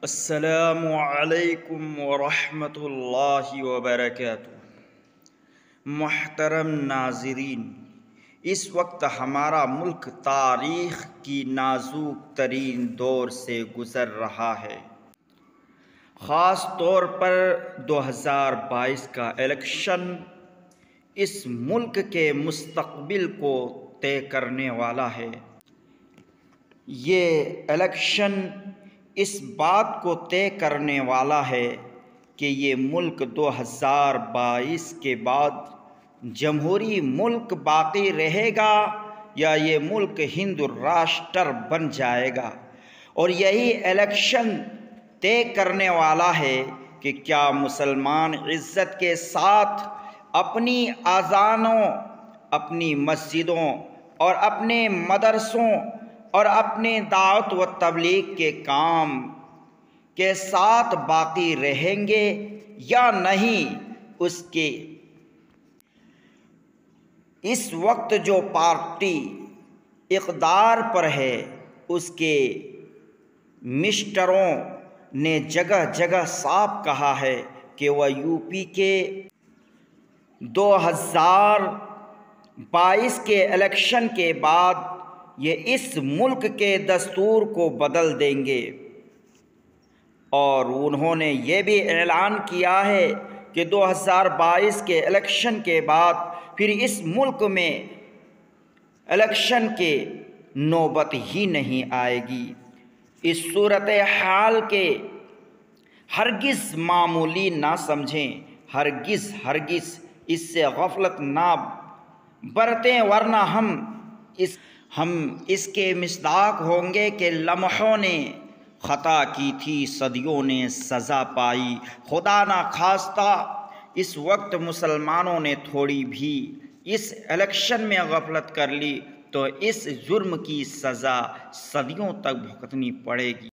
السلام علیکم ورحمۃ اللہ وبرکاتہ۔ محترم ناظرین، اس وقت ہمارا ملک تاریخ کی نازک ترین دور سے گزر رہا ہے۔ خاص طور پر 2022 کا الیکشن اس ملک کے مستقبل کو طے کرنے والا ہے۔ یہ الیکشن اس بات کو طے کرنے والا ہے کہ یہ ملک 2022 کے بعد جمہوری ملک باقی رہے گا یا یہ ملک ہندو راشٹر بن جائے گا، اور یہی الیکشن طے کرنے والا ہے کہ کیا مسلمان عزت کے ساتھ اپنی اذانوں، اپنی مسجدوں اور اپنے مدرسوں اور اپنے دعوت و تبلیغ کے کام کے ساتھ باقی رہیں گے یا نہیں۔ اس وقت جو پارٹی اقتدار پر ہے، اس کے مسٹروں نے جگہ جگہ صاف کہا ہے کہ وہ یو پی کے 2022 کے الیکشن کے بعد یہ اس ملک کے دستور کو بدل دیں گے، اور انہوں نے یہ بھی اعلان کیا ہے کہ 2022 کے الیکشن کے بعد پھر اس ملک میں الیکشن کے نوبت ہی نہیں آئے گی۔ اس صورتحال کے ہرگز معمولی نہ سمجھیں، ہرگز اس سے غفلت نہ برتیں، ورنہ ہم اس کے مصداق ہوں گے کہ لمحوں نے خطا کی تھی، صدیوں نے سزا پائی۔ خدا نہ خواستہ اس وقت مسلمانوں نے تھوڑی بھی اس الیکشن میں غفلت کر لی تو اس جرم کی سزا صدیوں تک بھگتنی پڑے گی۔